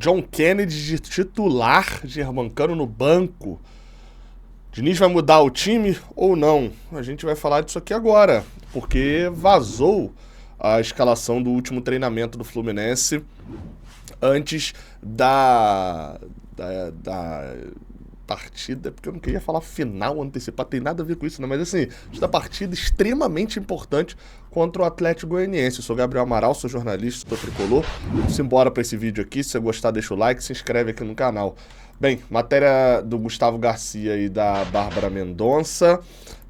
John Kennedy de titular, Germancano no banco. Diniz vai mudar o time ou não? A gente vai falar disso aqui agora, porque vazou a escalação do último treinamento do Fluminense antes da partida, porque eu não queria falar final antecipado, tem nada a ver com isso, né? Mas assim, da partida extremamente importante contra o Atlético Goianiense. Eu sou Gabriel Amaral, sou jornalista, sou tricolor. Vamos embora para esse vídeo aqui. Se você gostar, deixa o like, se inscreve aqui no canal. Bem, matéria do Gustavo Garcia e da Bárbara Mendonça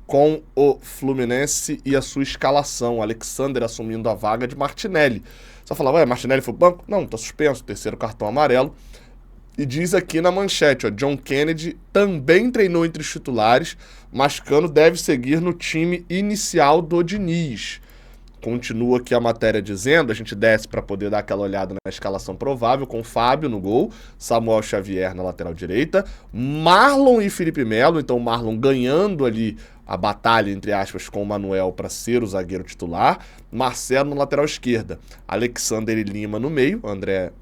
com o Fluminense e a sua escalação. Alexander assumindo a vaga de Martinelli. Você fala, ué, Martinelli foi pro banco? Não, tá suspenso, terceiro cartão amarelo. E diz aqui na manchete, ó, John Kennedy também treinou entre os titulares, mas Cano deve seguir no time inicial do Diniz. Continua aqui a matéria dizendo, a gente desce para poder dar aquela olhada na escalação provável, com Fábio no gol, Samuel Xavier na lateral direita, Marlon e Felipe Melo, então Marlon ganhando ali a batalha, entre aspas, com o Manuel para ser o zagueiro titular, Marcelo na lateral esquerda, Alexander e Lima no meio, André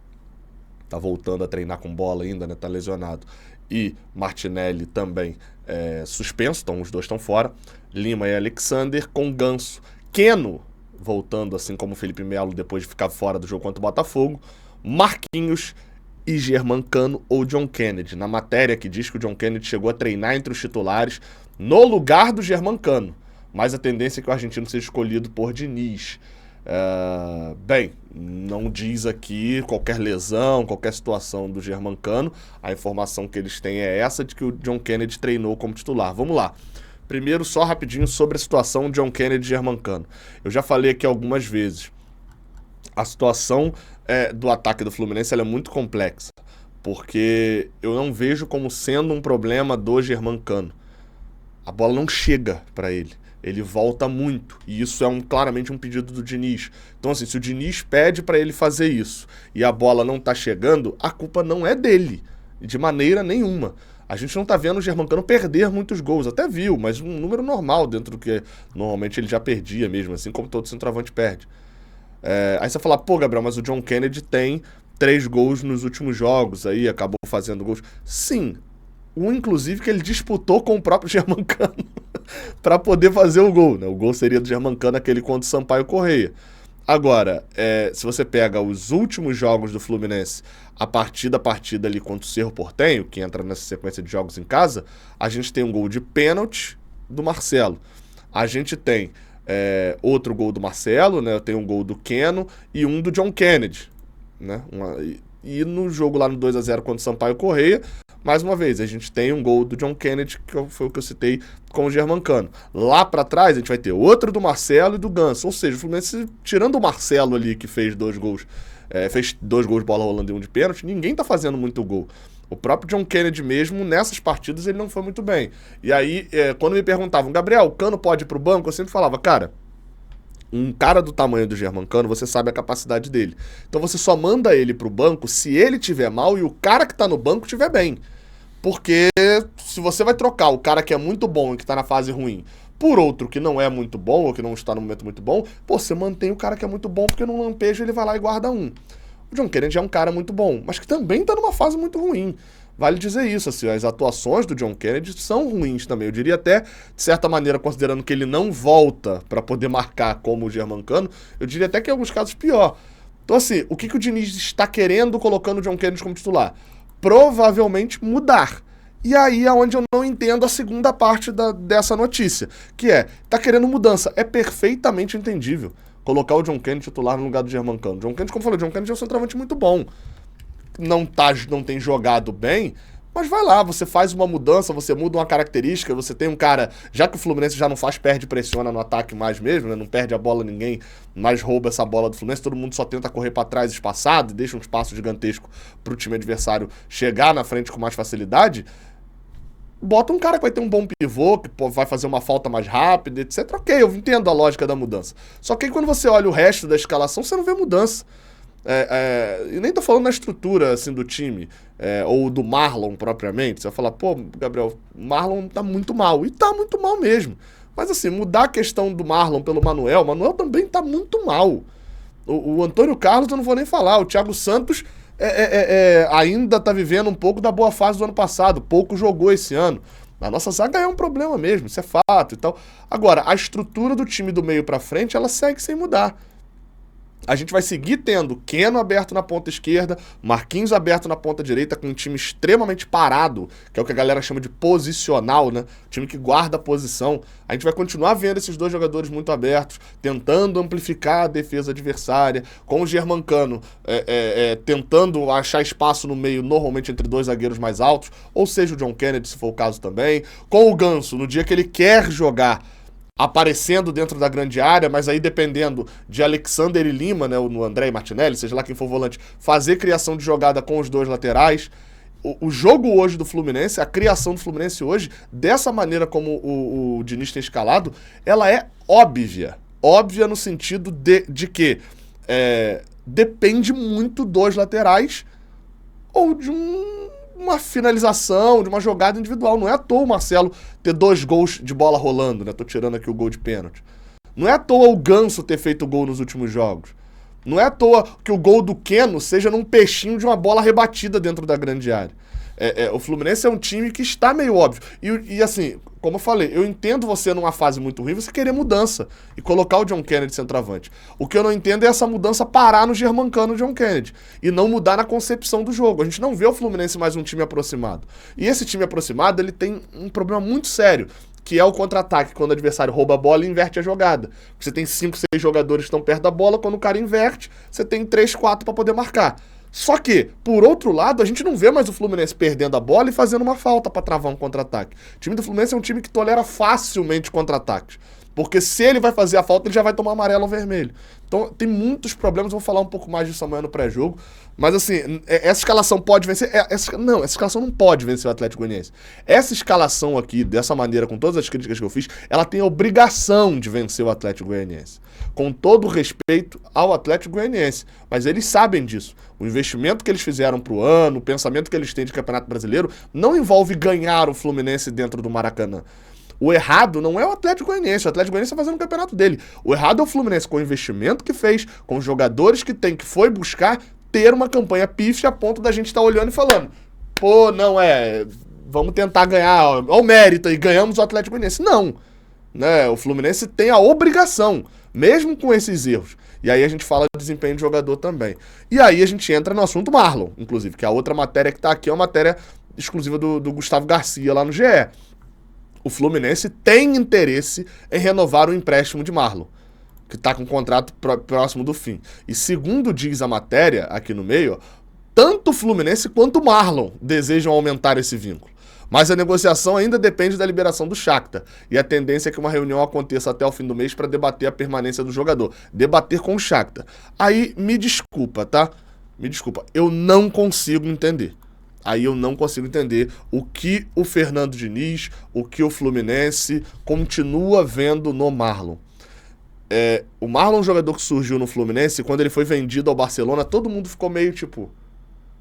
tá voltando a treinar com bola ainda, né? Tá lesionado. E Martinelli também suspenso, então os dois estão fora. Lima e Alexander com Ganso. Keno voltando, assim como Felipe Melo, depois de ficar fora do jogo contra o Botafogo. Marquinhos e Germancano ou John Kennedy. Na matéria que diz que o John Kennedy chegou a treinar entre os titulares no lugar do Germancano. Mas a tendência é que o argentino seja escolhido por Diniz. Bem, não diz aqui qualquer lesão, qualquer situação do Germancano. A informação que eles têm é essa, de que o John Kennedy treinou como titular. Vamos lá. Primeiro, só rapidinho sobre a situação de John Kennedy e Germancano. Eu já falei aqui algumas vezes. A situação do ataque do Fluminense ela é muito complexa, porque eu não vejo como sendo um problema do Germancano. A bola não chega para ele. Ele volta muito, e isso é claramente um pedido do Diniz. Então assim, se o Diniz pede para ele fazer isso e a bola não tá chegando, a culpa não é dele, de maneira nenhuma. A gente não tá vendo o Germancano perder muitos gols, até viu, mas um número normal dentro do que normalmente ele já perdia mesmo, assim como todo centroavante perde. Aí você fala, pô, Gabriel, mas o John Kennedy tem 3 gols nos últimos jogos, aí acabou fazendo gols. Sim, inclusive que ele disputou com o próprio Germancano para poder fazer o gol, né? O gol seria do Germancano, aquele contra o Sampaio Corrêa. Agora, se você pega os últimos jogos do Fluminense, a partir da partida ali contra o Cerro Porteño, que entra nessa sequência de jogos em casa, a gente tem um gol de pênalti do Marcelo. A gente tem outro gol do Marcelo, né? Tem um gol do Keno e um do John Kennedy, né? E no jogo lá no 2-0 contra o Sampaio Corrêa, mais uma vez, a gente tem um gol do John Kennedy, que foi o que eu citei com o Germancano. Lá pra trás, a gente vai ter outro do Marcelo e do Ganso. Ou seja, o Fluminense, tirando o Marcelo ali, que fez 2 gols, fez 2 gols de bola rolando e 1 de pênalti, ninguém tá fazendo muito gol. O próprio John Kennedy mesmo, nessas partidas, ele não foi muito bem. E aí, quando me perguntavam, Gabriel, o Cano pode ir pro banco? Eu sempre falava, cara, um cara do tamanho do Germancano, você sabe a capacidade dele. Então você só manda ele pro banco se ele tiver mal e o cara que tá no banco tiver bem. Porque se você vai trocar o cara que é muito bom e que tá na fase ruim por outro que não é muito bom ou que não está no momento muito bom, pô, você mantém o cara que é muito bom porque num lampejo ele vai lá e guarda um. O John Kennedy é um cara muito bom, mas que também tá numa fase muito ruim. Vale dizer isso, assim, as atuações do John Kennedy são ruins também. Eu diria até, de certa maneira, considerando que ele não volta para poder marcar como o Germancano, eu diria até que em alguns casos pior. Então assim, o que o Diniz está querendo colocando o John Kennedy como titular? Provavelmente mudar. E aí é onde eu não entendo a segunda parte dessa notícia, que tá querendo mudança. É perfeitamente entendível colocar o John Kennedy titular no lugar do Germancano. John Kennedy, como eu falei, o John Kennedy é um centroavante muito bom. Não tem jogado bem, mas vai lá, você faz uma mudança, você muda uma característica, você tem um cara, já que o Fluminense já não faz, perde, pressiona no ataque mais mesmo, né? Não perde a bola ninguém, mas rouba essa bola do Fluminense, todo mundo só tenta correr para trás espaçado e deixa um espaço gigantesco pro time adversário chegar na frente com mais facilidade. Bota um cara que vai ter um bom pivô, que vai fazer uma falta mais rápida, etc. Ok, eu entendo a lógica da mudança. Só que aí quando você olha o resto da escalação, você não vê mudança. E nem tô falando na estrutura assim, do time, ou do Marlon propriamente. Você vai falar, pô, Gabriel, o Marlon tá muito mal. E tá muito mal mesmo. Mas assim, mudar a questão do Marlon pelo Manuel, o Manuel também tá muito mal. O Antônio Carlos eu não vou nem falar. O Thiago Santos ainda tá vivendo um pouco da boa fase do ano passado, pouco jogou esse ano. A nossa zaga é um problema mesmo, isso é fato e tal. Agora, a estrutura do time do meio pra frente, ela segue sem mudar. A gente vai seguir tendo Keno aberto na ponta esquerda, Marquinhos aberto na ponta direita, com um time extremamente parado, que é o que a galera chama de posicional, né? Time que guarda a posição. A gente vai continuar vendo esses dois jogadores muito abertos, tentando amplificar a defesa adversária, com o Germancano tentando achar espaço no meio, normalmente entre dois zagueiros mais altos, ou seja, o John Kennedy, se for o caso também, com o Ganso, no dia que ele quer jogar, aparecendo dentro da grande área, mas aí dependendo de Alexander e Lima, né, no André e Martinelli, seja lá quem for volante, fazer criação de jogada com os dois laterais. O jogo hoje do Fluminense, a criação do Fluminense hoje, dessa maneira como o Diniz tem escalado, ela é óbvia. Óbvia no sentido de que depende muito dos laterais ou de uma finalização, de uma jogada individual. Não é à toa o Marcelo ter 2 gols de bola rolando, né? Tô tirando aqui o gol de pênalti. Não é à toa o Ganso ter feito gol nos últimos jogos. Não é à toa que o gol do Keno seja num peixinho de uma bola rebatida dentro da grande área. O Fluminense é um time que está meio óbvio. E assim, como eu falei, eu entendo você numa fase muito ruim, você querer mudança e colocar o John Kennedy centroavante. O que eu não entendo é essa mudança parar no Germancano John Kennedy e não mudar na concepção do jogo. A gente não vê o Fluminense mais um time aproximado. E esse time aproximado, ele tem um problema muito sério, que é o contra-ataque, quando o adversário rouba a bola e inverte a jogada. Você tem 5, 6 jogadores que estão perto da bola, quando o cara inverte, você tem 3, 4 para poder marcar. Só que, por outro lado, a gente não vê mais o Fluminense perdendo a bola e fazendo uma falta para travar um contra-ataque. O time do Fluminense é um time que tolera facilmente contra-ataques. Porque se ele vai fazer a falta, ele já vai tomar amarelo ou vermelho. Então, tem muitos problemas, vou falar um pouco mais disso amanhã no pré-jogo. Mas assim, essa escalação pode vencer... essa escalação não pode vencer o Atlético Goianiense. Essa escalação aqui, dessa maneira, com todas as críticas que eu fiz, ela tem a obrigação de vencer o Atlético Goianiense. Com todo o respeito ao Atlético Goianiense. Mas eles sabem disso. O investimento que eles fizeram pro ano, o pensamento que eles têm de Campeonato Brasileiro, não envolve ganhar o Fluminense dentro do Maracanã. O errado não é o Atlético Goianiense. O Atlético Goianiense está fazendo o campeonato dele. O errado é o Fluminense, com o investimento que fez, com os jogadores que tem, que foi buscar ter uma campanha pífia a ponto da gente estar olhando e falando: pô, vamos tentar ganhar, ó o mérito aí, ganhamos o Atlético Goianiense. Não. Né? O Fluminense tem a obrigação, mesmo com esses erros. E aí a gente fala de desempenho de jogador também. E aí a gente entra no assunto Marlon, inclusive, que a outra matéria que está aqui é uma matéria exclusiva do Gustavo Garcia lá no GE. O Fluminense tem interesse em renovar o empréstimo de Marlon, que está com o contrato próximo do fim. E segundo diz a matéria aqui no meio, tanto o Fluminense quanto o Marlon desejam aumentar esse vínculo. Mas a negociação ainda depende da liberação do Shakhtar. E a tendência é que uma reunião aconteça até o fim do mês para debater a permanência do jogador. Debater com o Shakhtar. Aí, me desculpa, tá? Me desculpa. Eu não consigo entender. Aí eu não consigo entender o que o Fernando Diniz, o que o Fluminense continua vendo no Marlon. O Marlon é um jogador que surgiu no Fluminense, quando ele foi vendido ao Barcelona, todo mundo ficou meio tipo...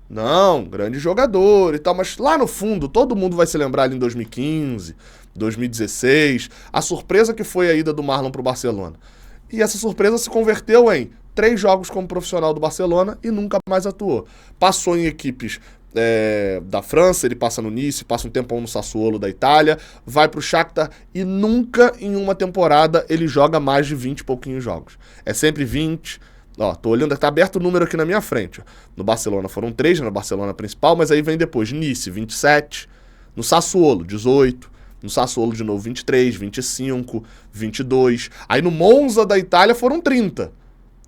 Não, grande jogador e tal, mas lá no fundo, todo mundo vai se lembrar ali em 2015, 2016, a surpresa que foi a ida do Marlon pro Barcelona. E essa surpresa se converteu em 3 jogos como profissional do Barcelona e nunca mais atuou. Passou em equipes da França, ele passa no Nice, passa um tempão no Sassuolo da Itália, vai pro Shakhtar e nunca em uma temporada ele joga mais de 20 e pouquinhos jogos. É sempre 20... Ó, tô olhando, tá aberto o número aqui na minha frente. Ó. No Barcelona foram 3, no Barcelona principal, mas aí vem depois Nice, 27, no Sassuolo, 18, no Sassuolo de novo 23, 25, 22. Aí no Monza da Itália foram 30.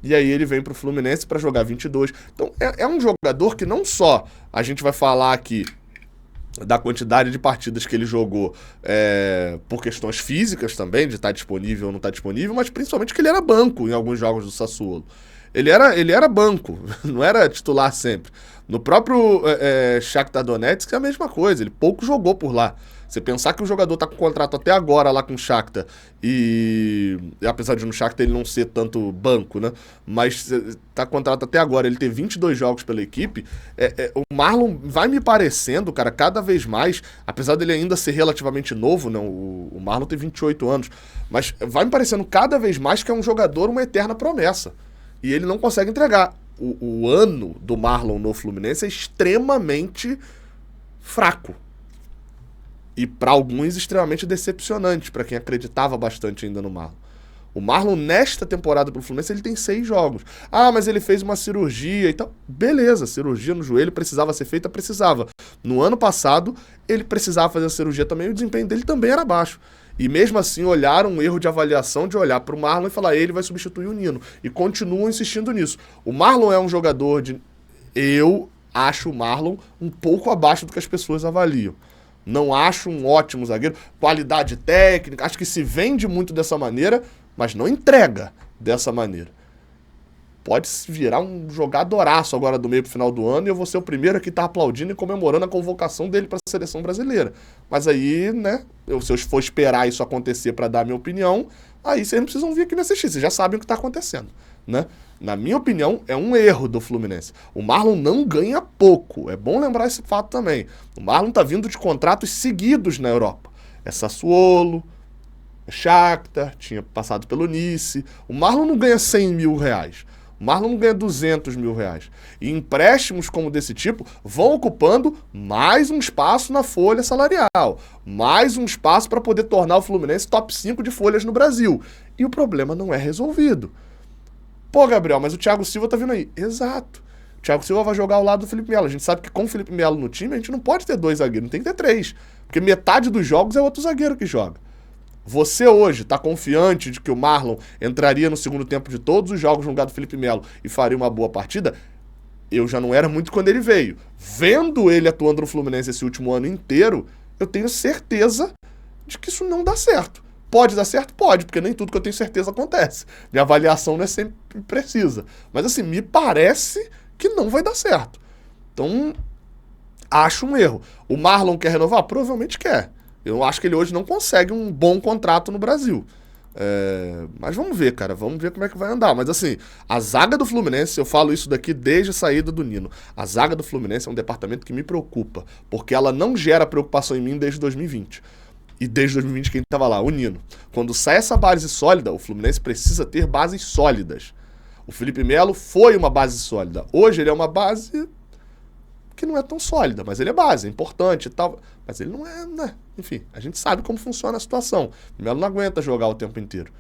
E aí ele vem pro Fluminense para jogar 22. Então é um jogador que não só a gente vai falar aqui da quantidade de partidas que ele jogou por questões físicas também, de estar disponível ou não estar disponível, mas principalmente que ele era banco em alguns jogos do Sassuolo. Ele era banco, não era titular sempre. No próprio Shakhtar Donetsk é a mesma coisa, ele pouco jogou por lá. Você pensar que o jogador tá com contrato até agora lá com o Shakhtar, e apesar de no Shakhtar ele não ser tanto banco, né? Mas tá com contrato até agora, ele ter 22 jogos pela equipe, o Marlon vai me parecendo, cara, cada vez mais, apesar dele ainda ser relativamente novo, né? O Marlon tem 28 anos, mas vai me parecendo cada vez mais que é um jogador, uma eterna promessa. E ele não consegue entregar. o ano do Marlon no Fluminense é extremamente fraco. E para alguns extremamente decepcionante, para quem acreditava bastante ainda no Marlon. O Marlon, nesta temporada pelo Fluminense, ele tem 6 jogos. Ah, mas ele fez uma cirurgia e tal. Beleza, cirurgia no joelho precisava ser feita, precisava. No ano passado, ele precisava fazer a cirurgia também e o desempenho dele também era baixo. E mesmo assim, olharam um erro de avaliação de olhar para o Marlon e falar, ele vai substituir o Nino. E continuam insistindo nisso. O Marlon é um jogador de... Eu acho o Marlon um pouco abaixo do que as pessoas avaliam. Não acho um ótimo zagueiro. Qualidade técnica, acho que se vende muito dessa maneira, mas não entrega dessa maneira. Pode se virar um jogadoraço agora do meio pro final do ano e eu vou ser o primeiro aqui que tá aplaudindo e comemorando a convocação dele para a seleção brasileira. Mas aí, né, se eu for esperar isso acontecer para dar a minha opinião, aí vocês não precisam vir aqui me assistir, vocês já sabem o que tá acontecendo, né? Na minha opinião, é um erro do Fluminense. O Marlon não ganha pouco, é bom lembrar esse fato também. O Marlon tá vindo de contratos seguidos na Europa. É Sassuolo, Shakhtar, tinha passado pelo Nice. O Marlon não ganha 100 mil reais. O Marlon não ganha 200 mil reais. E empréstimos como desse tipo vão ocupando mais um espaço na folha salarial. Mais um espaço para poder tornar o Fluminense top 5 de folhas no Brasil. E o problema não é resolvido. Pô, Gabriel, mas o Thiago Silva tá vindo aí. Exato. O Thiago Silva vai jogar ao lado do Felipe Melo. A gente sabe que com o Felipe Melo no time, a gente não pode ter 2 zagueiros, tem que ter 3. Porque metade dos jogos é outro zagueiro que joga. Você hoje está confiante de que o Marlon entraria no segundo tempo de todos os jogos no lugar do Felipe Melo e faria uma boa partida? Eu já não era muito quando ele veio. Vendo ele atuando no Fluminense esse último ano inteiro, eu tenho certeza de que isso não dá certo. Pode dar certo? Pode, porque nem tudo que eu tenho certeza acontece. Minha avaliação não é sempre precisa. Mas assim, me parece que não vai dar certo. Então, acho um erro. O Marlon quer renovar? Provavelmente quer. Eu acho que ele hoje não consegue um bom contrato no Brasil. Mas vamos ver, cara. Vamos ver como é que vai andar. Mas assim, a zaga do Fluminense, eu falo isso daqui desde a saída do Nino. A zaga do Fluminense é um departamento que me preocupa. Porque ela não gera preocupação em mim desde 2020. E desde 2020 quem estava lá? O Nino. Quando sai essa base sólida, o Fluminense precisa ter bases sólidas. O Felipe Melo foi uma base sólida. Hoje ele é uma base que não é tão sólida, mas ele é base, é importante e tal. Mas ele não é, né? Enfim, a gente sabe como funciona a situação. O Melo não aguenta jogar o tempo inteiro.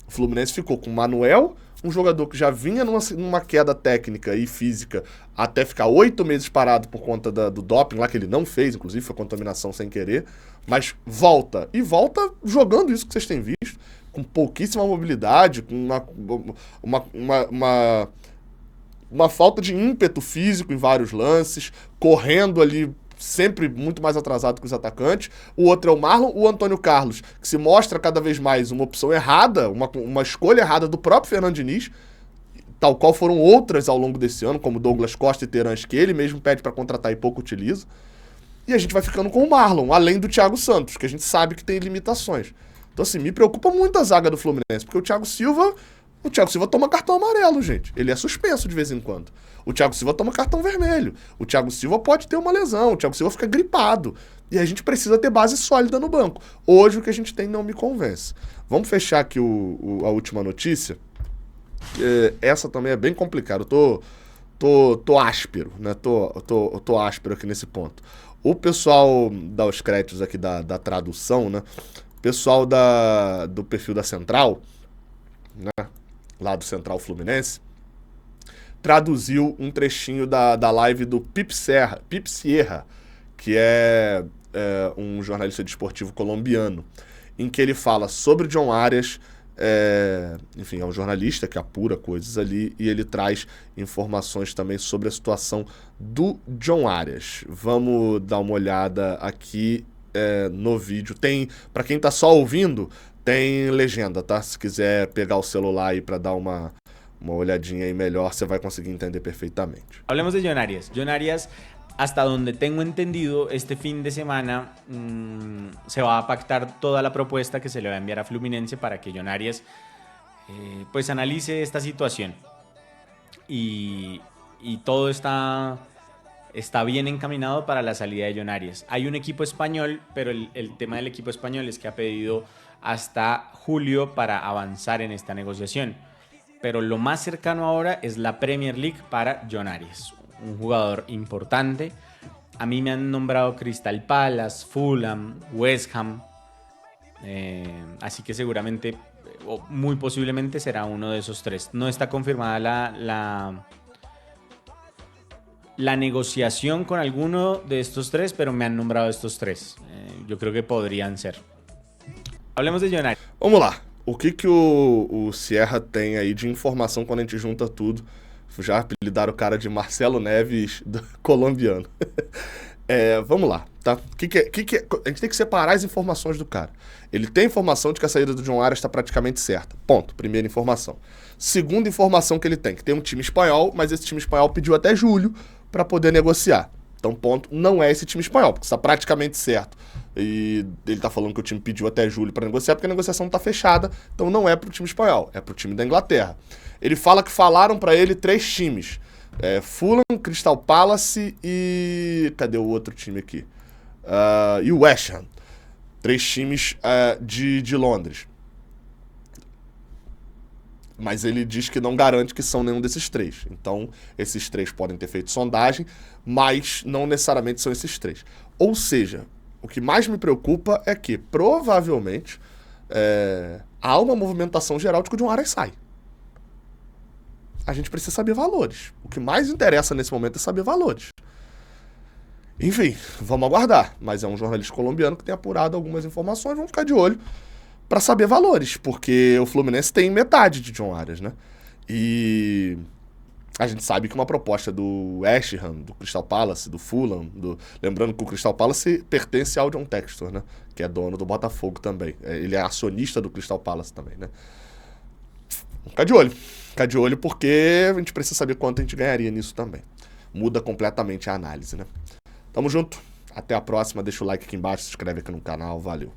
O Fluminense ficou com o Manuel, um jogador que já vinha numa queda técnica e física até ficar 8 meses parado por conta do doping lá, que ele não fez, inclusive foi contaminação sem querer, mas volta. E volta jogando isso que vocês têm visto, com pouquíssima mobilidade, com uma falta de ímpeto físico em vários lances, correndo ali sempre muito mais atrasado que os atacantes. O outro é o Marlon, o Antônio Carlos, que se mostra cada vez mais uma opção errada, uma escolha errada do próprio Fernando Diniz, tal qual foram outras ao longo desse ano, como Douglas Costa e Terãs, que ele mesmo pede para contratar e pouco utiliza. E a gente vai ficando com o Marlon, além do Thiago Santos, que a gente sabe que tem limitações. Então assim, me preocupa muito a zaga do Fluminense, porque o Thiago Silva toma cartão amarelo, gente. Ele é suspenso de vez em quando. O Thiago Silva toma cartão vermelho. O Thiago Silva pode ter uma lesão. O Thiago Silva fica gripado. E a gente precisa ter base sólida no banco. Hoje o que a gente tem não me convence. Vamos fechar aqui a última notícia. Essa também é bem complicada. Eu tô áspero, né? Tô áspero aqui nesse ponto. O pessoal dá os créditos aqui da tradução, né? O pessoal do perfil da Central, né? Lá do Central Fluminense, traduziu um trechinho da live do Pip Sierra, que é um jornalista desportivo colombiano, em que ele fala sobre John Arias, enfim, é um jornalista que apura coisas ali, e ele traz informações também sobre a situação do John Arias. Vamos dar uma olhada aqui no vídeo. Tem, para quem tá só ouvindo, tem legenda, tá? Se quiser pegar o celular aí para dar uma olhadinha aí melhor, você vai conseguir entender perfeitamente. Hablemos de John Arias. John Arias, hasta donde tengo entendido, este fin de semana se va a pactar toda la propuesta que se le va a enviar a Fluminense para que John Arias pues analice esta situación. Y todo está bien encaminado para la salida de John Arias. Hay un equipo español, pero el tema del equipo español es que ha pedido hasta julio para avanzar en esta negociación. pero lo más cercano ahora es la Premier League para John Arias, un jugador importante. A mí me han nombrado Crystal Palace, Fulham, West Ham, así que seguramente, o muy posiblemente será uno de esos tres. No está confirmada la negociación con alguno de estos tres, pero me han nombrado estos tres. Yo creo que podrían ser. Hablemos de John Arias. Vamos lá. O que o Sierra tem aí de informação quando a gente junta tudo? Já apelidaram o cara de Marcelo Neves colombiano. Vamos lá, tá? A gente tem que separar as informações do cara. Ele tem informação de que a saída do John Arias está praticamente certa. Ponto. Primeira informação. Segunda informação que ele tem, que tem um time espanhol, mas esse time espanhol pediu até julho para poder negociar. Então, ponto, não é esse time espanhol, porque está praticamente certo. E ele está falando que o time pediu até julho para negociar, porque a negociação está fechada, então não é para o time espanhol, é para o time da Inglaterra. Ele fala que falaram para ele 3 times. Fulham, Crystal Palace e... Cadê o outro time aqui? E o West Ham. 3 times de Londres. Mas ele diz que não garante que são nenhum desses 3. Então, esses 3 podem ter feito sondagem, mas não necessariamente são esses 3. Ou seja, o que mais me preocupa é que, provavelmente, há uma movimentação geral de que o John Arias sai. A gente precisa saber valores. O que mais interessa nesse momento é saber valores. Enfim, vamos aguardar. Mas é um jornalista colombiano que tem apurado algumas informações. Vamos ficar de olho para saber valores, porque o Fluminense tem metade de John Arias, né? E a gente sabe que uma proposta do West Ham, do Crystal Palace, do Fulham, lembrando que o Crystal Palace pertence ao John Textor, né? Que é dono do Botafogo também. Ele é acionista do Crystal Palace também, né? Ficar de olho. Ficar de olho porque a gente precisa saber quanto a gente ganharia nisso também. Muda completamente a análise, né? Tamo junto. Até a próxima. Deixa o like aqui embaixo, se inscreve aqui no canal. Valeu.